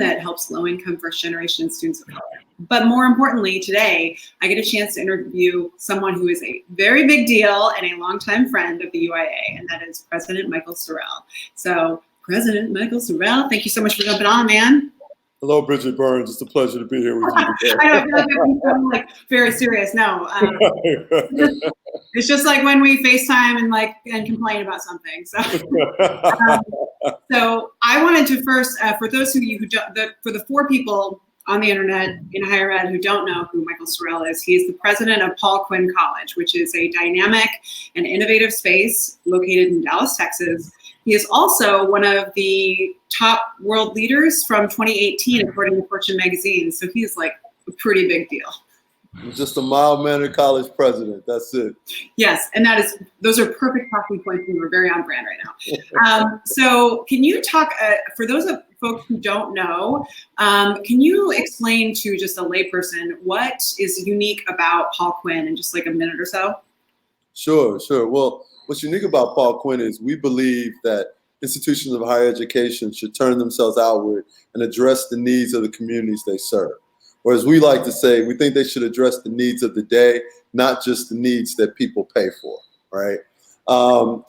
that helps low-income first-generation students of color. But more importantly, today, I get a chance to interview someone who is a very big deal and a longtime friend of the UIA, and that is President Michael Sorrell. So, President Michael Sorrell, thank you so much for jumping on, man. Hello, Bridget Burns. It's a pleasure to be here with you today. I know, I'm like very serious. No, it's just like when we FaceTime and complain about something. So, so I wanted to first, for those of you who don't, for the 4 people on the internet in higher ed who don't know who Michael Sorrell is, he is the president of Paul Quinn College, which is a dynamic and innovative space located in Dallas, Texas. He is also one of the top world leaders from 2018, according to Fortune magazine. So he's like a pretty big deal. Just a mild-mannered college president. That's it. Yes, and those are perfect talking points, and we're very on brand right now. So can you talk, for those of folks who don't know, can you explain to just a layperson what is unique about Paul Quinn in just like a minute or so? Sure. Well, what's unique about Paul Quinn is we believe that institutions of higher education should turn themselves outward and address the needs of the communities they serve. Or as we like to say, we think they should address the needs of the day, not just the needs that people pay for, right? Our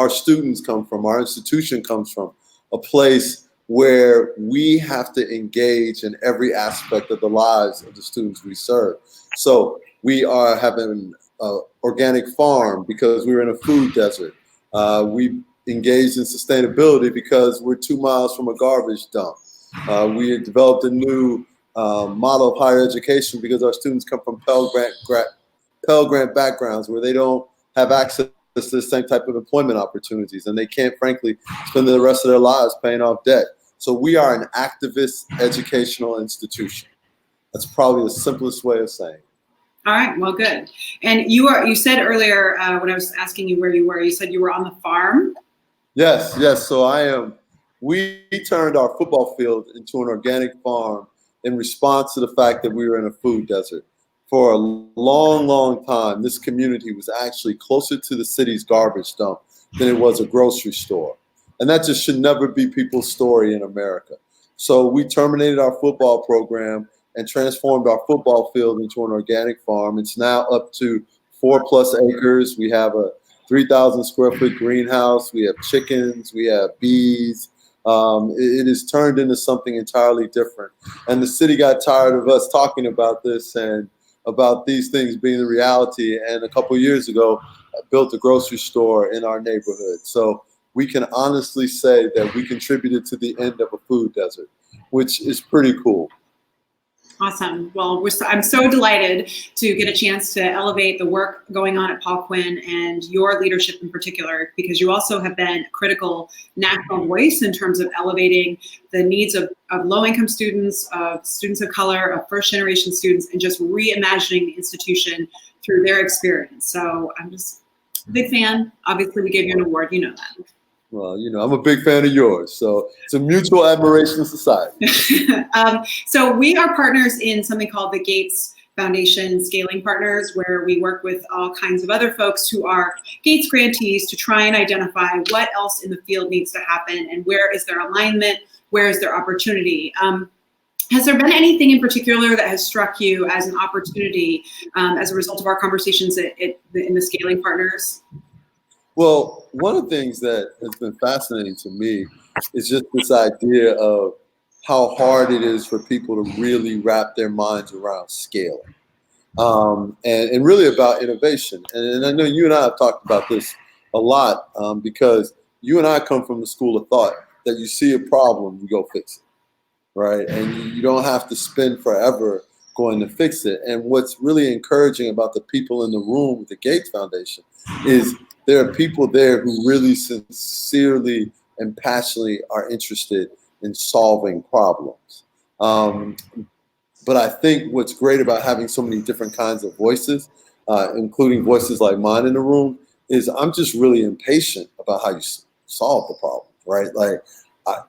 students come from, our institution comes from a place where we have to engage in every aspect of the lives of the students we serve. So we are having an organic farm because we're in a food desert. We engaged in sustainability because we're 2 miles from a garbage dump. We have developed a new model of higher education because our students come from Pell Grant backgrounds where they don't have access to the same type of employment opportunities, and they can't, frankly, spend the rest of their lives paying off debt. So we are an activist educational institution. That's probably the simplest way of saying it. All right, well, good. And you said earlier when I was asking you where you were, you said you were on the farm? Yes. So I am. We turned our football field into an organic farm in response to the fact that we were in a food desert. For a long time, this community was actually closer to the city's garbage dump than it was a grocery store. And that just should never be people's story in America. So we terminated our football program and transformed our football field into an organic farm. It's now up to 4+ acres. We have a 3,000 square foot greenhouse. We have chickens. We have bees. It has turned into something entirely different. And the city got tired of us talking about this and about these things being the reality. And a couple of years ago, I built a grocery store in our neighborhood. So we can honestly say that we contributed to the end of a food desert, which is pretty cool. Awesome. Well, I'm so delighted to get a chance to elevate the work going on at Paul Quinn and your leadership in particular, because you also have been a critical national voice in terms of elevating the needs of low-income students, of students of color, of first-generation students, and just reimagining the institution through their experience. So I'm just a big fan. Obviously, we gave you an award. You know that. Well, I'm a big fan of yours, so it's a mutual admiration society. So we are partners in something called the Gates Foundation Scaling Partners, where we work with all kinds of other folks who are Gates grantees to try and identify what else in the field needs to happen and where is their alignment, where is their opportunity. Has there been anything in particular that has struck you as an opportunity as a result of our conversations in the Scaling Partners? Well, one of the things that has been fascinating to me is just this idea of how hard it is for people to really wrap their minds around scaling, and really about innovation. And I know you and I have talked about this a lot because you and I come from the school of thought that you see a problem, you go fix it, right? And you don't have to spend forever going to fix it. And what's really encouraging about the people in the room with the Gates Foundation is there are people there who really sincerely and passionately are interested in solving problems. But I think what's great about having so many different kinds of voices, including voices like mine in the room, is I'm just really impatient about how you solve the problem, right? Like,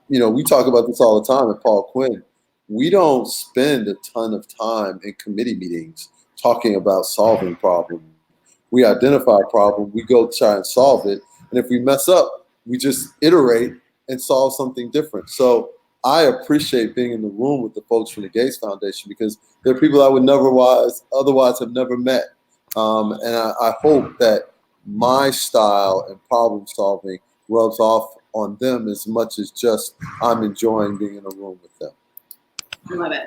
we talk about this all the time at Paul Quinn. We don't spend a ton of time in committee meetings talking about solving problems. We identify a problem, we go try and solve it. And if we mess up, we just iterate and solve something different. So I appreciate being in the room with the folks from the Gates Foundation because they're people I would never otherwise have never met. And I hope that my style and problem solving rubs off on them as much as just I'm enjoying being in a room with them. I love it.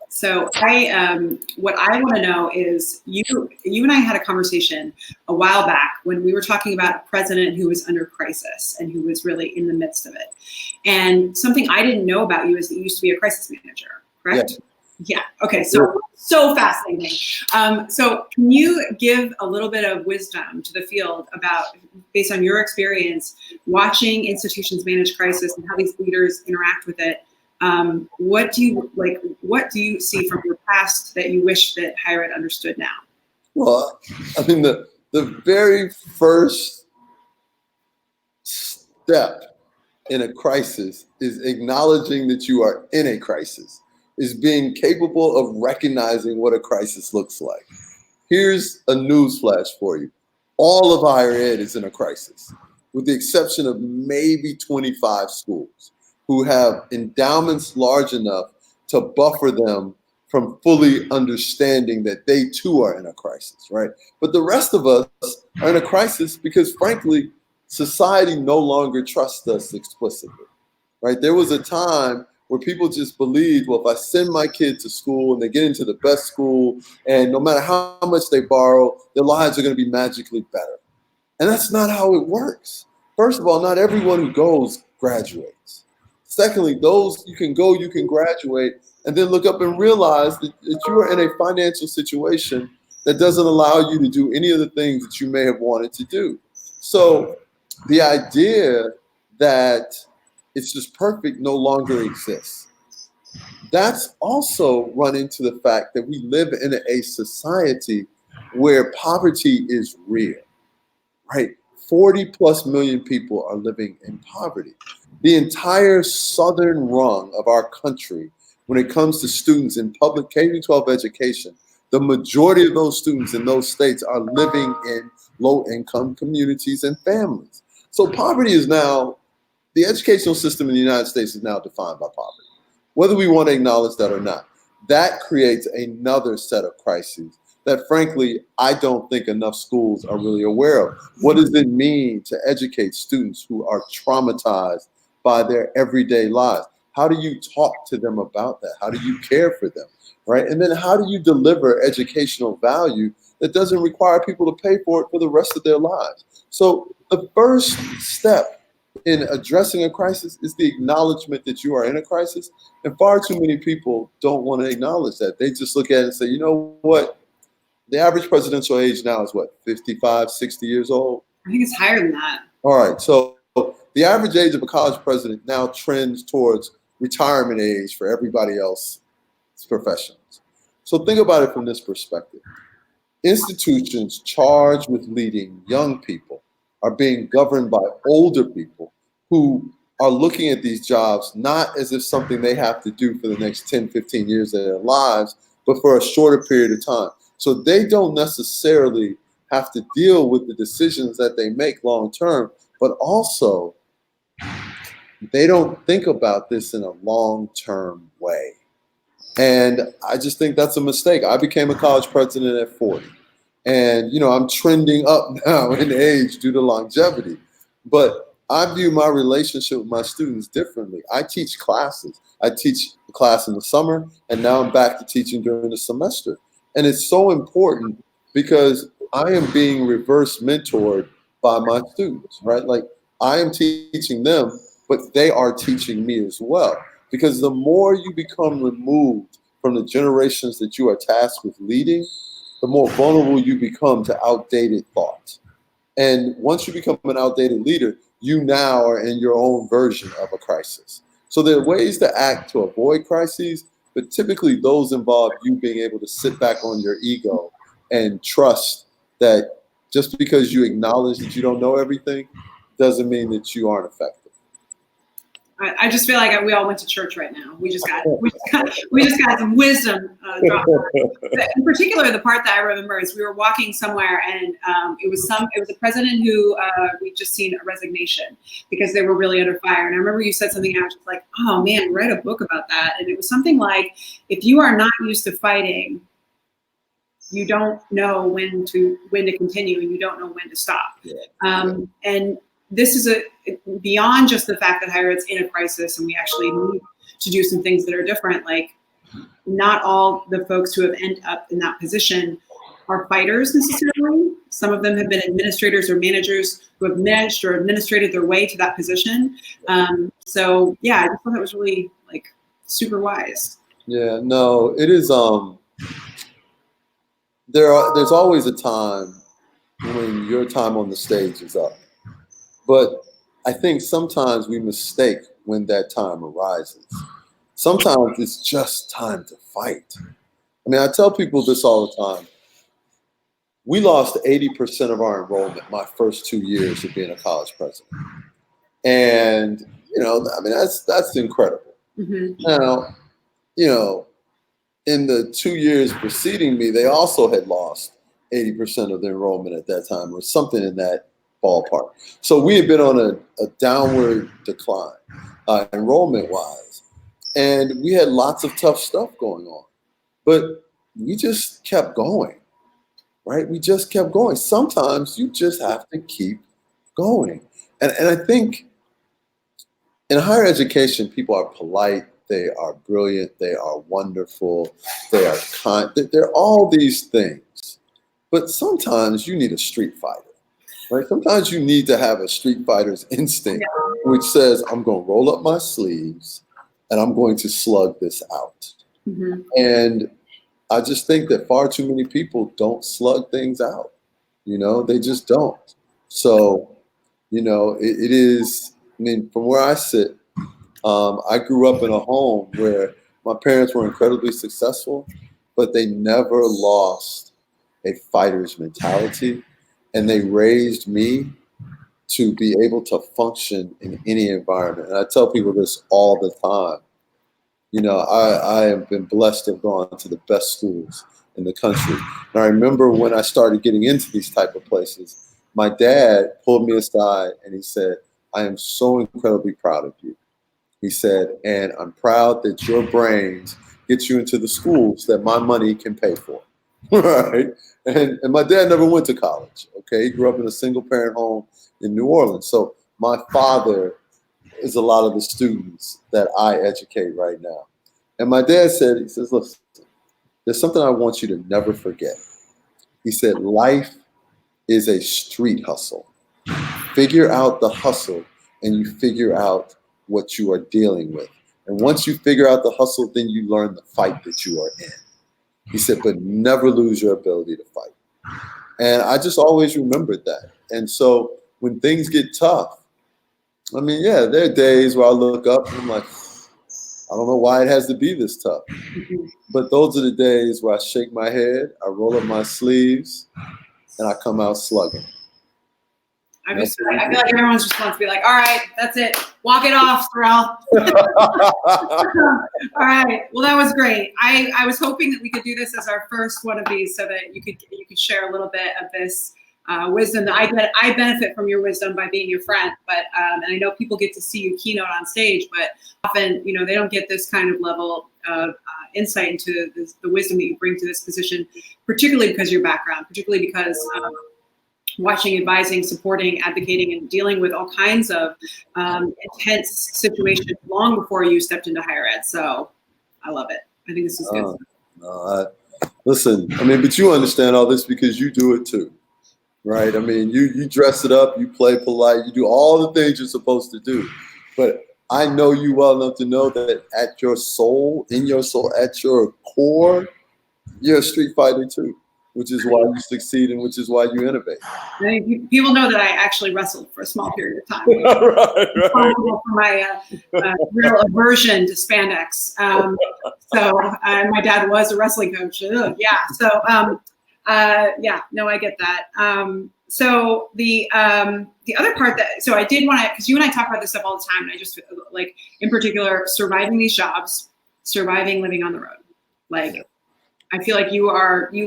So what I want to know is you and I had a conversation a while back when we were talking about a president who was under crisis and who was really in the midst of it. And something I didn't know about you is that you used to be a crisis manager, correct? Yeah. Okay. So fascinating. So can you give a little bit of wisdom to the field about, based on your experience, watching institutions manage crisis and how these leaders interact with it? What do you see from your past that you wish that higher ed understood now? Well, I mean, the very first step in a crisis is acknowledging that you are in a crisis, is being capable of recognizing what a crisis looks like. Here's a news flash for you. All of higher ed is in a crisis, with the exception of maybe 25 schools who have endowments large enough to buffer them from fully understanding that they too are in a crisis, right? But the rest of us are in a crisis because, frankly, society no longer trusts us explicitly, right? There was a time where people just believed, well, if I send my kid to school and they get into the best school, and no matter how much they borrow, their lives are going to be magically better. And that's not how it works. First of all, not everyone who goes graduates. Secondly, those you can go, you can graduate, and then look up and realize that you are in a financial situation that doesn't allow you to do any of the things that you may have wanted to do. So the idea that it's just perfect no longer exists. That's also run into the fact that we live in a society where poverty is real, right? 40 plus million people are living in poverty. The entire southern rung of our country, when it comes to students in public K-12 education, the majority of those students in those states are living in low-income communities and families. So poverty is now, the educational system in the United States is now defined by poverty, whether we want to acknowledge that or not. That creates another set of crises that, frankly, I don't think enough schools are really aware of. What does it mean to educate students who are traumatized by their everyday lives? How do you talk to them about that? How do you care for them, right? And then how do you deliver educational value that doesn't require people to pay for it for the rest of their lives? So the first step in addressing a crisis is the acknowledgement that you are in a crisis. And far too many people don't want to acknowledge that. They just look at it and say, you know what? The average presidential age now is what, 55, 60 years old? I think it's higher than that. All right. So the average age of a college president now trends towards retirement age for everybody else's professions. So think about it from this perspective. Institutions charged with leading young people are being governed by older people who are looking at these jobs not as if something they have to do for the next 10, 15 years of their lives, but for a shorter period of time. So they don't necessarily have to deal with the decisions that they make long term, but also they don't think about this in a long-term way. And I just think that's a mistake. I became a college president at 40. And, you know, I'm trending up now in age due to longevity. But I view my relationship with my students differently. I teach classes. I teach a class in the summer, and now I'm back to teaching during the semester. And it's so important because I am being reverse mentored by my students, right? Like I am teaching them, but they are teaching me as well. Because the more you become removed from the generations that you are tasked with leading, the more vulnerable you become to outdated thoughts. And once you become an outdated leader, you now are in your own version of a crisis. So there are ways to act to avoid crises, but typically those involve you being able to sit back on your ego and trust that just because you acknowledge that you don't know everything doesn't mean that you aren't effective. I just feel like we all went to church right now. We just got some wisdom dropped. In particular, the part that I remember is we were walking somewhere, and it was a president who we'd just seen a resignation because they were really under fire. And I remember you said something, and I was just like, oh man, write a book about that. And it was something like, if you are not used to fighting, you don't know when to continue, and you don't know when to stop. And this is beyond just the fact that higher ed's in a crisis and we actually need to do some things that are different. Like, not all the folks who have ended up in that position are fighters necessarily. Some of them have been administrators or managers who have managed or administrated their way to that position. So yeah, I just thought that was really like super wise. Yeah, no, it is. There's always a time when your time on the stage is up. But I think sometimes we mistake when that time arises. Sometimes it's just time to fight. I mean, I tell people this all the time. We lost 80% of our enrollment my first 2 years of being a college president. And, I mean, that's incredible. Mm-hmm. Now, in the 2 years preceding me, they also had lost 80% of their enrollment at that time, or something in that ballpark. So we had been on a downward decline, enrollment-wise, and we had lots of tough stuff going on. But we just kept going, right? We just kept going. Sometimes you just have to keep going. And I think in higher education, people are polite, they are brilliant, they are wonderful, they are kind. They're all these things. But sometimes you need a street fighter. Right? Sometimes you need to have a street fighter's instinct, which says, I'm going to roll up my sleeves and I'm going to slug this out. Mm-hmm. And I just think that far too many people don't slug things out. They just don't. So, it is, I mean, from where I sit, I grew up in a home where my parents were incredibly successful, but they never lost a fighter's mentality. And they raised me to be able to function in any environment. And I tell people this all the time. I have been blessed to have gone to the best schools in the country. And I remember when I started getting into these type of places, my dad pulled me aside and he said, I am so incredibly proud of you. He said, and I'm proud that your brains get you into the schools that my money can pay for. Right? And my dad never went to college. Okay, he grew up in a single parent home in New Orleans. So my father is a lot of the students that I educate right now. And my dad said, he says, listen, there's something I want you to never forget. He said, life is a street hustle. Figure out the hustle and you figure out what you are dealing with. And once you figure out the hustle, then you learn the fight that you are in. He said, but never lose your ability to fight. And I just always remembered that. And so when things get tough, I mean, yeah, there are days where I look up and I'm like, I don't know why it has to be this tough. But those are the days where I shake my head, I roll up my sleeves, and I come out slugging. I feel like everyone's just wants to be like, all right, that's it. Walk it off, Sorrell. All right. Well, that was great. I was hoping that we could do this as our first one of these so that you could share a little bit of this wisdom. I benefit from your wisdom by being your friend, but and I know people get to see you keynote on stage, but often, they don't get this kind of level of insight into the wisdom that you bring to this position, particularly because of your background, particularly because watching, advising, supporting, advocating, and dealing with all kinds of intense situations long before you stepped into higher ed. So I love it. I think this is good. Listen, I mean, but you understand all this because you do it too, right? I mean, you dress it up, you play polite, you do all the things you're supposed to do. But I know you well enough to know that at your soul, at your core, you're a street fighter too. Which is why you succeed and which is why you innovate. I mean, people know that I actually wrestled for a small period of time. Right. For my real aversion to spandex. So my dad was a wrestling coach. Yeah. So Yeah, no, I get that. So the other part so I did want to, because you and I talk about this stuff all the time, and I just like, in particular, surviving these jobs, surviving living on the road. Like, I feel like you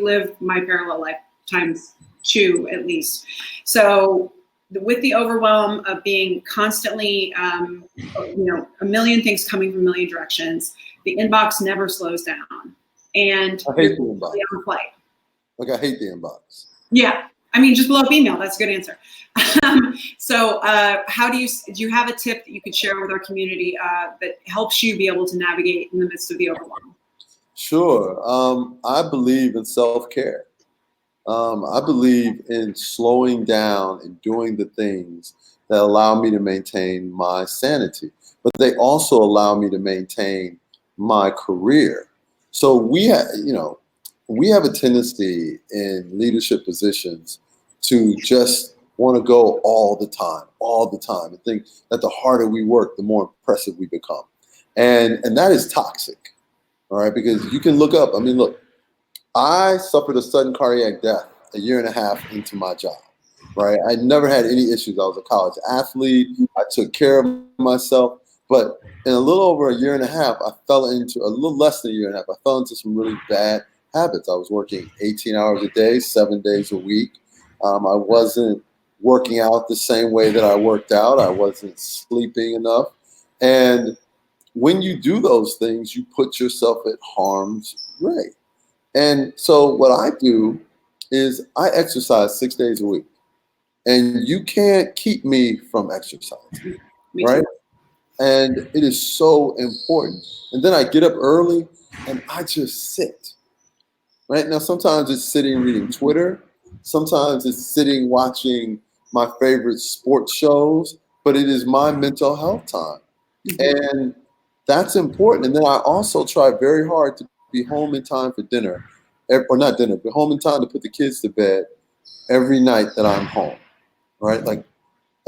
live my parallel life times two at least. So with the overwhelm of being constantly, a million things coming from a million directions, the inbox never slows down, and I hate the inbox. on flight. Like, I hate the inbox. Yeah, I mean, just blow up email. That's a good answer. So, how do you have a tip that you could share with our community that helps you be able to navigate in the midst of the overwhelm? Sure. I believe in self-care. I believe in slowing down and doing the things that allow me to maintain my sanity, but they also allow me to maintain my career. So we have a tendency in leadership positions to just want to go all the time, and think that the harder we work, the more impressive we become. And that is toxic. All right, because you can look up. I mean, look, I suffered a sudden cardiac death a year and a half into my job, right? I never had any issues. I was a college athlete. I took care of myself. But in a little over a year and a half, a little less than a year and a half, I fell into some really bad habits. I was working 18 hours a day, 7 days a week. I wasn't working out the same way that I worked out. I wasn't sleeping enough. And when you do those things, you put yourself at harm's way. And so what I do is I exercise 6 days a week, and you can't keep me from exercising, right? And it is so important. And then I get up early and I just sit. Right now, sometimes it's sitting reading Twitter, sometimes it's sitting watching my favorite sports shows, but it is my mental health time. And that's important. And then I also try very hard to be home in time for dinner, or not dinner, but home in time to put the kids to bed every night that I'm home, right? Like,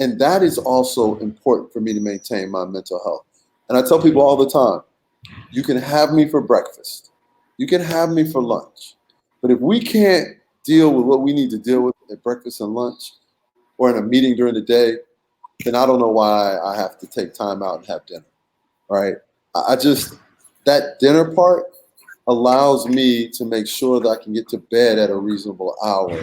and that is also important for me to maintain my mental health. And I tell people all the time, you can have me for breakfast, you can have me for lunch, but if we can't deal with what we need to deal with at breakfast and lunch, or in a meeting during the day, then I don't know why I have to take time out and have dinner. Right? I just, that dinner part allows me to make sure that I can get to bed at a reasonable hour,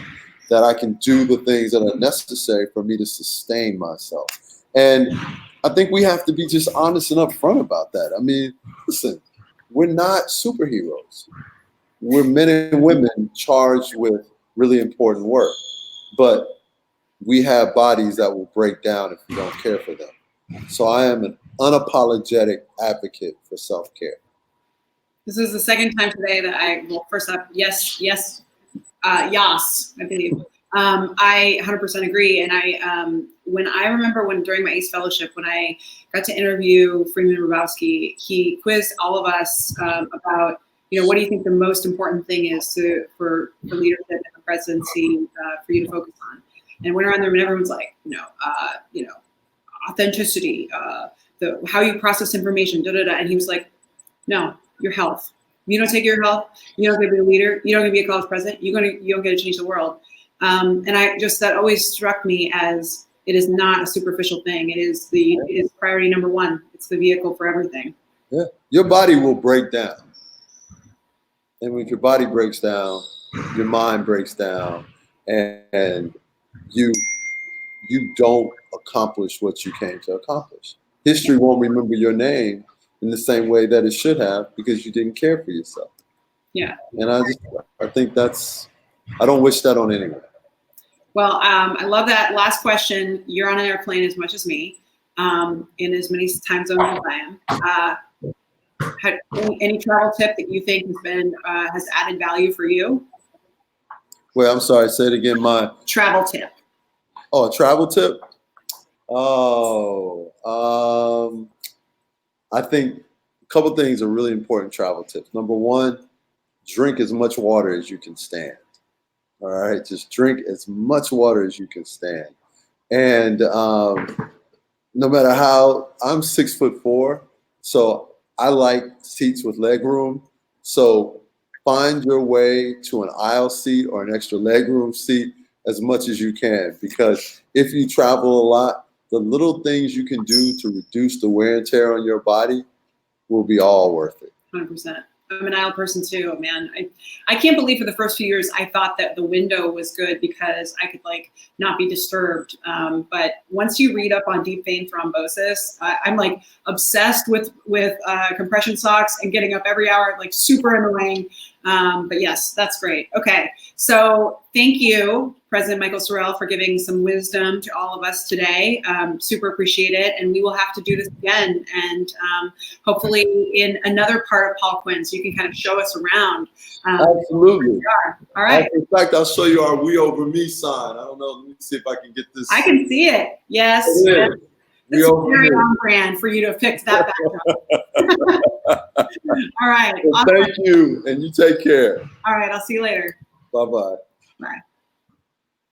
that I can do the things that are necessary for me to sustain myself. And I think we have to be just honest and upfront about that. I mean, listen, we're not superheroes. We're men and women charged with really important work, but we have bodies that will break down if we don't care for them. So I am an unapologetic advocate for self-care. This is the second time today that first up, yes, Yas, I believe. I 100% agree. And I remember during my ACE fellowship, when I got to interview Freeman Hrabowski, he quizzed all of us about, what do you think the most important thing is for leadership and the presidency for you to focus on? And went around there and everyone's like, authenticity, how you process information, and he was like, no, your health. You don't take your health, you're not going to be a leader, you're not going to be a college president, you don't get to change the world. And that always struck me as it is not a superficial thing. It is priority number one. It's the vehicle for everything. Yeah, your body will break down. And when your body breaks down, your mind breaks down, and you don't accomplish what you came to accomplish. History won't remember your name in the same way that it should have, because you didn't care for yourself. Yeah. And I think I don't wish that on anyone. Well, I love that last question. You're on an airplane as much as me, in as many time zones as I am. Any travel tip that you think has added value for you? Wait, I'm sorry. Say it again. My travel tip. Oh, a travel tip? Oh, I think a couple things are really important travel tips. Number one, drink as much water as you can stand. All right, just drink as much water as you can stand. And no matter how, I'm 6'4", so I like seats with leg room. So find your way to an aisle seat or an extra legroom seat as much as you can, because if you travel a lot, the little things you can do to reduce the wear and tear on your body will be all worth it. 100%. I'm an aisle person too, man. I can't believe for the first few years I thought that the window was good because I could like not be disturbed. But once you read up on deep vein thrombosis, I'm like obsessed with compression socks and getting up every hour, like super annoying. But yes, that's great. Okay, so thank you, President Michael Sorrell, for giving some wisdom to all of us today. Super appreciate it, and we will have to do this again, and hopefully in another part of Paul Quinn, so you can kind of show us around. Absolutely. All right. In fact, I'll show you our "We Over Me" sign. I don't know. Let me see if I can get this. I can see it. Yes. It is. This is very on brand for you to have picked that back up. All right. Well, awesome. thank you, and you take care. All right. I'll see you later. Bye-bye. Bye.